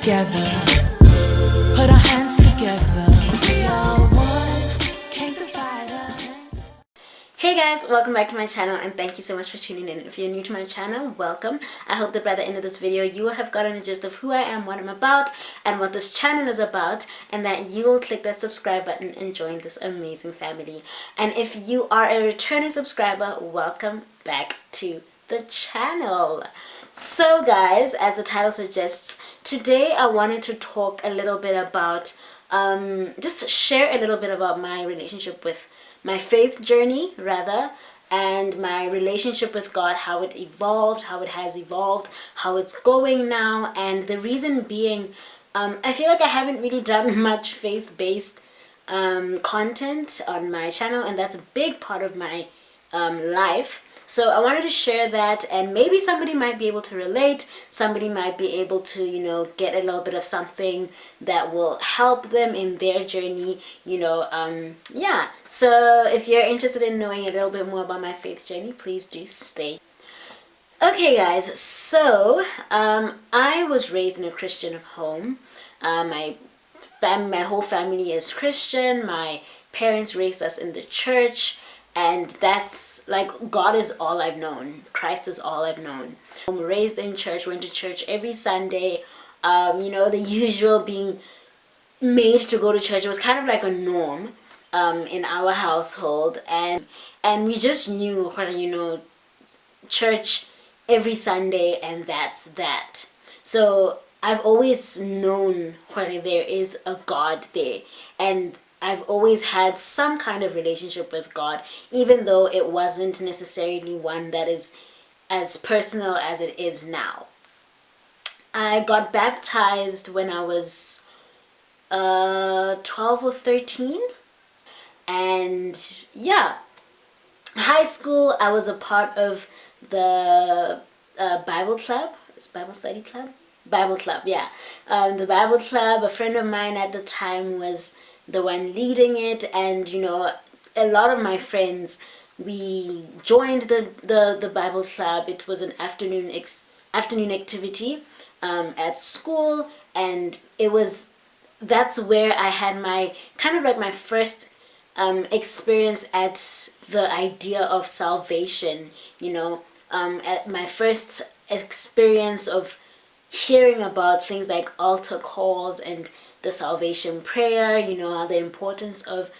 together, put our hands together. We are one, can't divide us. Hey guys, welcome back to my channel and thank you so much for tuning in. If you're new to my channel, welcome. I hope that by the end of this video you will have gotten a gist of who I am, what I'm about, and what this channel is about, and that you will click that subscribe button and join this amazing family. And if you are a returning subscriber, welcome back to the channel. So guys, as the title suggests, today I wanted to talk a little bit about, just share a little bit about my relationship with my faith journey rather, and my relationship with God, how it evolved, how it has evolved, how it's going now. And the reason being, I feel like I haven't really done much faith-based content on my channel, and that's a big part of my life. So I wanted to share that, and maybe somebody might be able to relate, somebody might be able to, you know, get a little bit of something that will help them in their journey, you know. Yeah, so if you're interested in knowing a little bit more about my faith journey, please do stay. Okay guys, so I was raised in a Christian home. My whole family is Christian. My parents raised us in the church. And that's like, God is all I've known. Christ is all I've known. I'm raised in church, went to church every Sunday. You know, the usual being made to go to church. It was kind of like a norm in our household. And we just knew, you know, church every Sunday, and that's that. So I've always known whether there is a God there. And I've always had some kind of relationship with God, even though it wasn't necessarily one that is as personal as it is now. I got baptized when I was 12 or 13. And yeah, high school, I was a part of the Bible club. It's Bible study club? Bible club, yeah. The Bible club, a friend of mine at the time was the one leading it, and you know, a lot of my friends, we joined the Bible club. It was an afternoon activity at school, and that's where I had my kind of like my first experience at the idea of salvation, you know, at my first experience of hearing about things like altar calls and the salvation prayer, you know, the importance of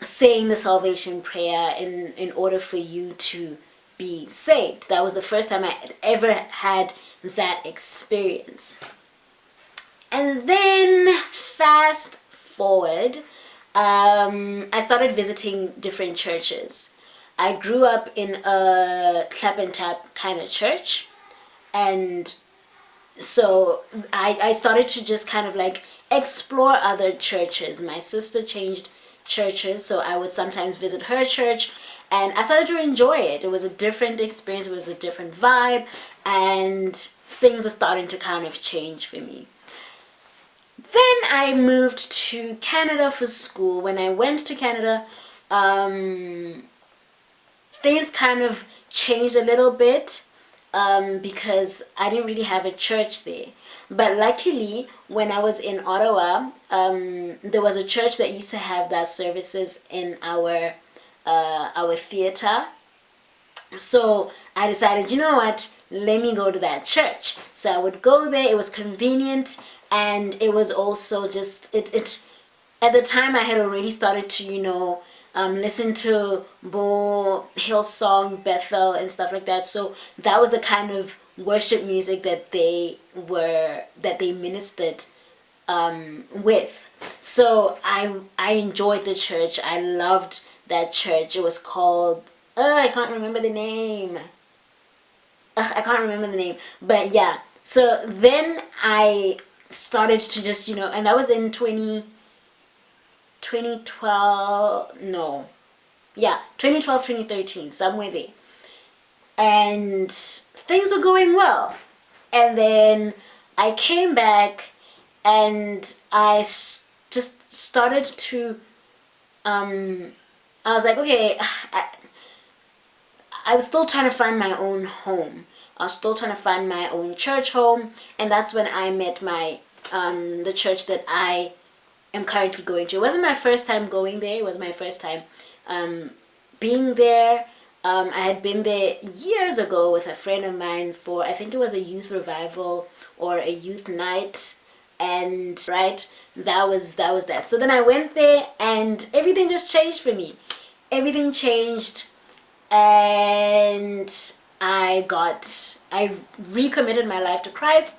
saying the salvation prayer in order for you to be saved. That was the first time I ever had that experience. And then fast forward, I started visiting different churches. I grew up in a clap and tap kind of church, and so I started to just kind of like explore other churches. My sister changed churches, so I would sometimes visit her church, and I started to enjoy it. It was a different experience, it was a different vibe, and things were starting to kind of change for me. Then I moved to Canada for school. When I went to Canada, things kind of changed a little bit. Because I didn't really have a church there. But luckily, when I was in Ottawa, there was a church that used to have that services in our theater. So I decided, you know what, let me go to that church. So I would go there. It was convenient, and it was also just it at the time I had already started to, you know, listen to Bo, Hillsong, Bethel, and stuff like that. So that was the kind of worship music that they ministered with. So I enjoyed the church. I loved that church. It was called I can't remember the name. I can't remember the name. But yeah. So then I started to just, you know, and that was in 2012, no, yeah, 2012, 2013, somewhere there. And things were going well. And then I came back, and I just started to, I was like, okay, I was still trying to find my own home. I was still trying to find my own church home, and that's when I met my the church that I am currently going to. It wasn't my first time going there. It was my first time being there. I had been there years ago with a friend of mine for, I think it was a youth revival or a youth night, and right, that was that. So then I went there and everything just changed for me. Everything changed, and I recommitted my life to Christ,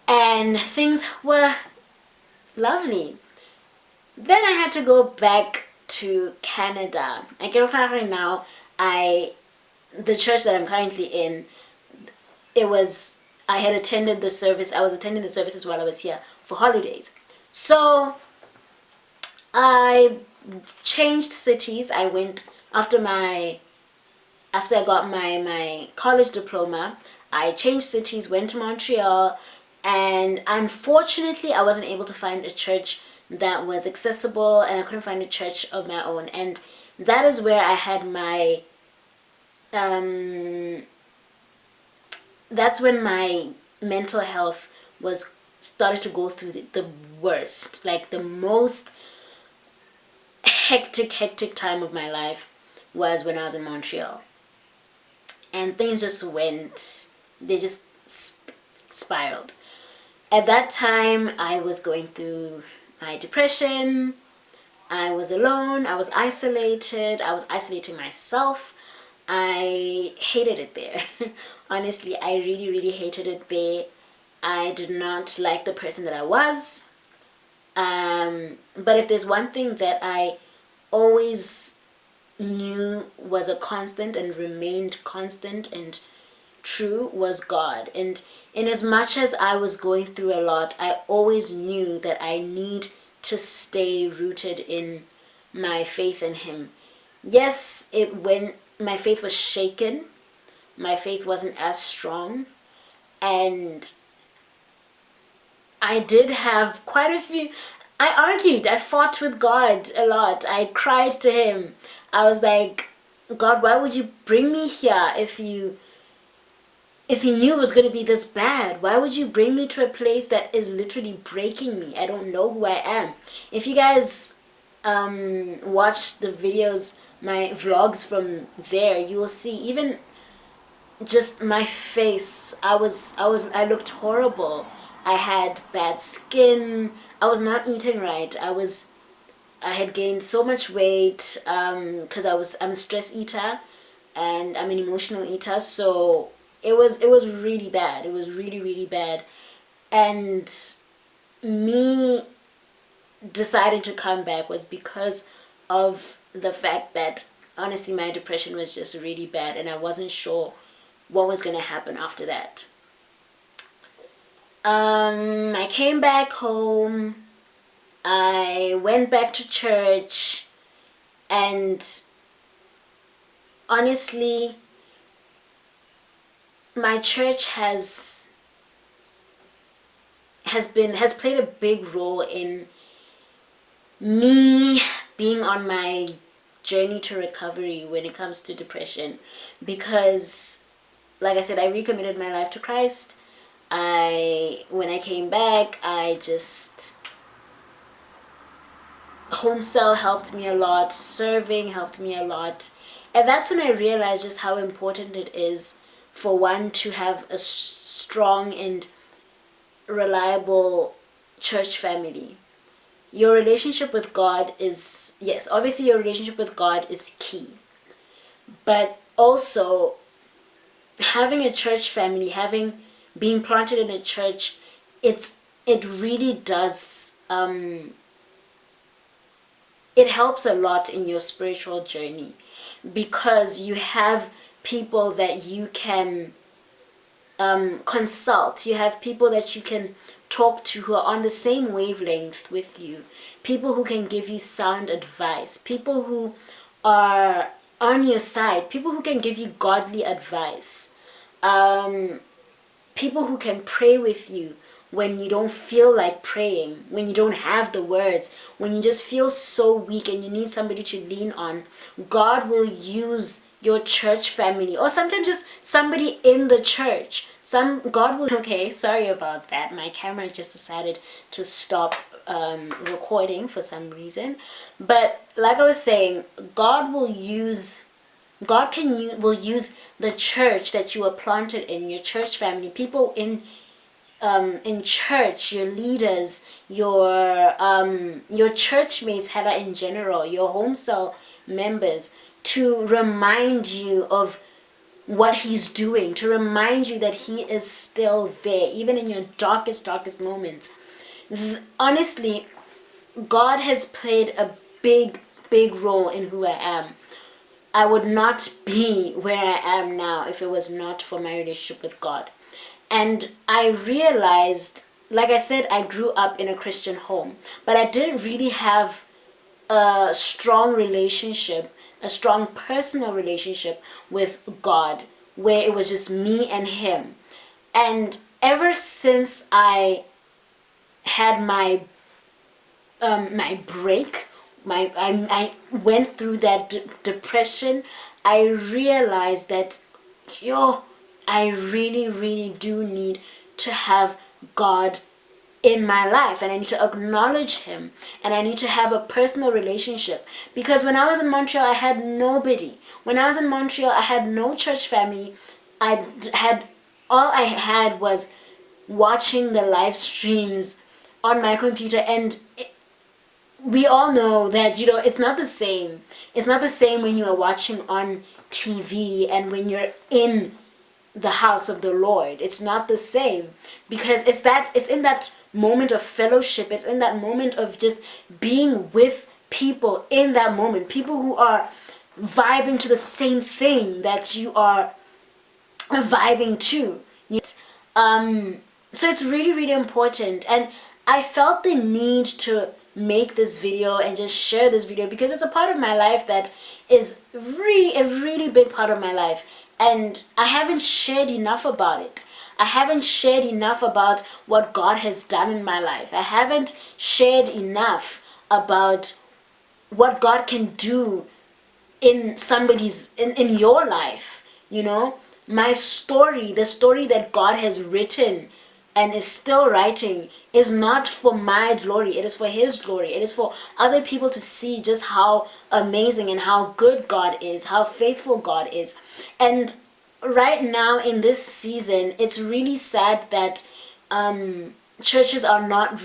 and things were lovely. Then I had to go back to Canada. I get currently now, the church that I'm currently in, I had attended the service. I was attending the services while I was here for holidays. So I changed cities. I went after I got my college diploma. I changed cities, went to Montreal, and unfortunately I wasn't able to find a church that was accessible, and I couldn't find a church of my own. And that is where I had my that's when my mental health started to go through the worst, like the most hectic time of my life was when I was in Montreal. And things just they just spiraled. At that time, I was going through my depression. I was alone. I was isolated. I was isolating myself. I hated it there. Honestly, I really hated it there. I did not like the person that I was. But if there's one thing that I always knew was a constant and remained constant and true, was God. And in as much as I was going through a lot, I always knew that I need to stay rooted in my faith in Him. Yes, when my faith was shaken, my faith wasn't as strong, and I did have quite a few. I argued, I fought with God a lot. I cried to Him. I was like, God, why would you bring me here if you knew it was going to be this bad? Why would you bring me to a place that is literally breaking me? I don't know who I am. If you guys watch the videos, my vlogs from there, you will see even just my face. I looked horrible. I had bad skin. I was not eating right. I had gained so much weight because I'm a stress eater and I'm an emotional eater. So it was really bad. It was really bad. And me deciding to come back was because of the fact that honestly my depression was just really bad, and I wasn't sure what was going to happen after that. I came back home. I went back to church, and honestly, my church has played a big role in me being on my journey to recovery when it comes to depression, because like I said, I recommitted my life to Christ. When I came back, home cell helped me a lot, serving helped me a lot, and that's when I realized just how important it is for one to have a strong and reliable church family. Your relationship with God is, yes, obviously your relationship with God is key, but also having a church family, being planted in a church, it really does, it helps a lot in your spiritual journey, because you have people that you can consult. You have people that you can talk to who are on the same wavelength with you, people who can give you sound advice, people who are on your side, people who can give you godly advice, people who can pray with you when you don't feel like praying, when you don't have the words, when you just feel so weak and you need somebody to lean on, God will use your church family, or sometimes just somebody in the church. God will, okay, sorry about that. My camera just decided to stop recording for some reason. But like I was saying, God will use the church that you are planted in, your church family, people in church, your leaders, your church mates, Hella, in general, your home cell members, to remind you of what he's doing, to remind you that he is still there, even in your darkest moments. Honestly, God has played a big role in who I am. I would not be where I am now if it was not for my relationship with God. And I realized, like I said, I grew up in a Christian home, but I didn't really have a strong relationship, a strong personal relationship with God, where it was just me and him. And ever since I had my break, I went through that depression, I realized that, I really do need to have God in my life, and I need to acknowledge him, and I need to have a personal relationship. Because when I was in Montreal, I had nobody. When I was in Montreal, I had no church family. All I had was watching the live streams on my computer, and we all know that, it's not the same. It's not the same when you are watching on TV and when you're in the house of the Lord. It's not the same, because it's in that moment of fellowship. It's in that moment of just being with people in that moment, people who are vibing to the same thing that you are vibing to. So it's really important, and I felt the need to make this video and just share this video because it's a part of my life that is really a really big part of my life, and I haven't shared enough about it. I haven't shared enough about what God has done in my life. I haven't shared enough about what God can do in your life. My story, the story that God has written and is still writing, is not for my glory. It is for his glory. It is for other people to see just how amazing and how good God is, how faithful God is. And right now in this season, it's really sad that churches are not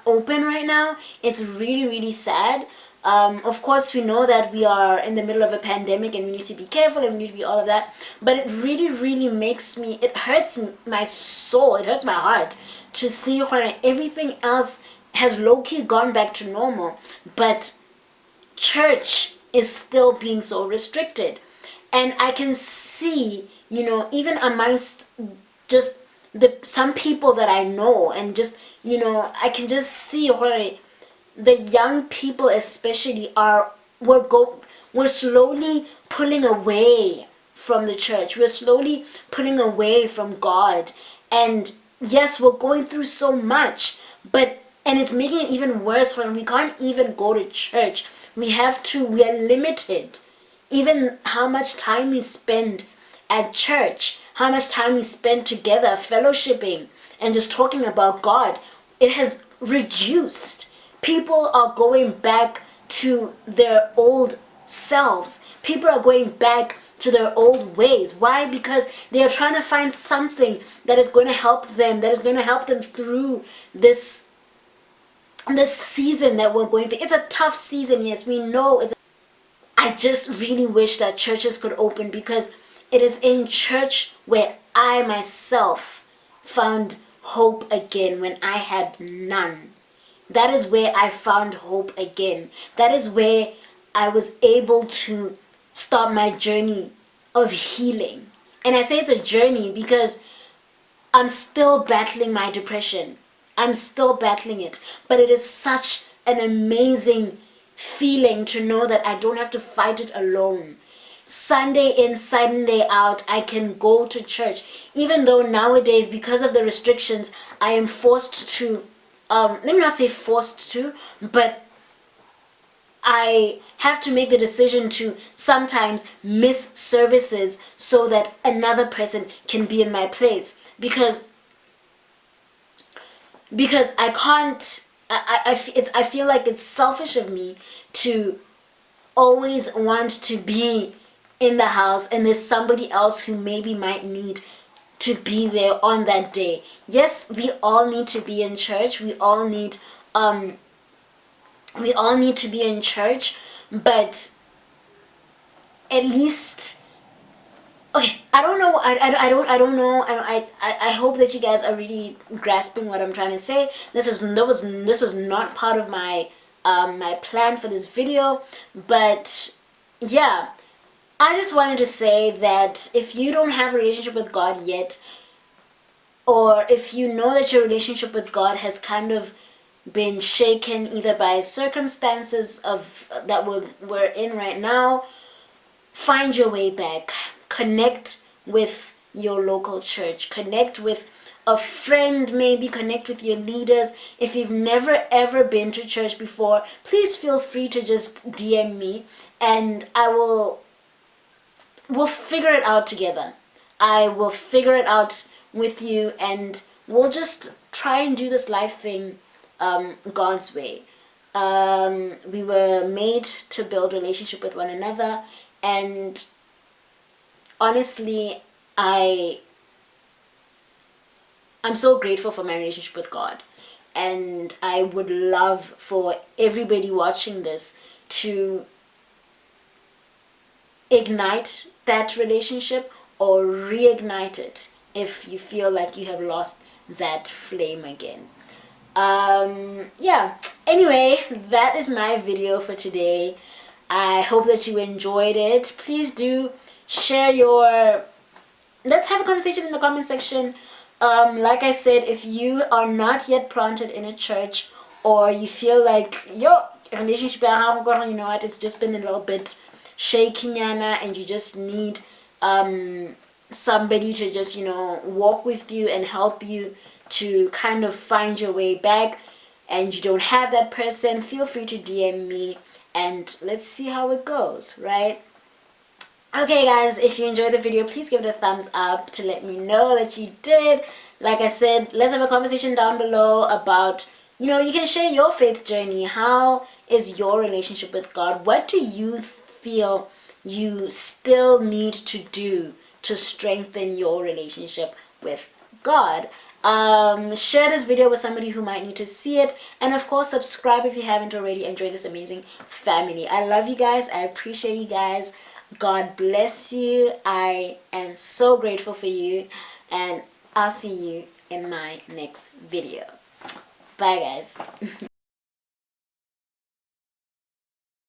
open right now. It's really sad. Of course, we know that we are in the middle of a pandemic and we need to be careful and we need to be all of that. But it really makes me, it hurts my soul, it hurts my heart to see when everything else has low-key gone back to normal, but church is still being so restricted. And I can see, even amongst just some people that I know, and just, I can just see where the young people especially we're slowly pulling away from the church. We're slowly pulling away from God. And yes, we're going through so much, and it's making it even worse when we can't even go to church. We are limited. Even how much time we spend at church, how much time we spend together fellowshipping and just talking about God, it has reduced. People are going back to their old selves. People are going back to their old ways. Why? Because they are trying to find something that is going to help them, through this season that we're going through. It's a tough season, yes, we know. I just really wish that churches could open, because it is in church where I myself found hope again when I had none. That is where I found hope again. That is where I was able to start my journey of healing. And I say it's a journey because I'm still battling my depression. I'm still battling it. But it is such an amazing feeling to know that I don't have to fight it alone. Sunday in, Sunday out, I can go to church. Even though nowadays, because of the restrictions, I am forced to, let me not say forced to, but I have to make the decision to sometimes miss services so that another person can be in my place. Because I can't, I feel like it's selfish of me to always want to be in the house and there's somebody else who maybe might need to be there on that day. Yes, we all need to be in church. We all need to be in church, but at least, okay, I don't know. I don't know. I hope that you guys are really grasping what I'm trying to say. This was not part of my my plan for this video, but yeah, I just wanted to say that if you don't have a relationship with God yet, or if you know that your relationship with God has kind of been shaken either by circumstances of that we're in right now, find your way back. Connect with your local church. Connect with a friend, maybe connect with your leaders. If you've never ever been to church before, please feel free to just DM me and we'll figure it out together. I will figure it out with you and we'll just try and do this life thing God's way. We were made to build relationship with one another, and honestly, I'm so grateful for my relationship with God, and I would love for everybody watching this to ignite that relationship or reignite it if you feel like you have lost that flame again. Yeah, anyway, that is my video for today. I hope that you enjoyed it. Please do share your, let's have a conversation in the comment section. Like I said, if you are not yet planted in a church, or you feel like your relationship, you know what, it's just been a little bit shaky and you just need somebody to just, you know, walk with you and help you to kind of find your way back, and you don't have that person, feel free to DM me and let's see how it goes, right? Okay guys, if you enjoyed the video, please give it a thumbs up to let me know that you did. Like I said, let's have a conversation down below about, you know, you can share your faith journey. How is your relationship with God? What do you feel you still need to do to strengthen your relationship with God? Share this video with somebody who might need to see it, and of course subscribe if you haven't already. Enjoy this amazing family. I love you guys. I appreciate you guys. God bless you. I am so grateful for you, and I'll see you in my next video. Bye guys.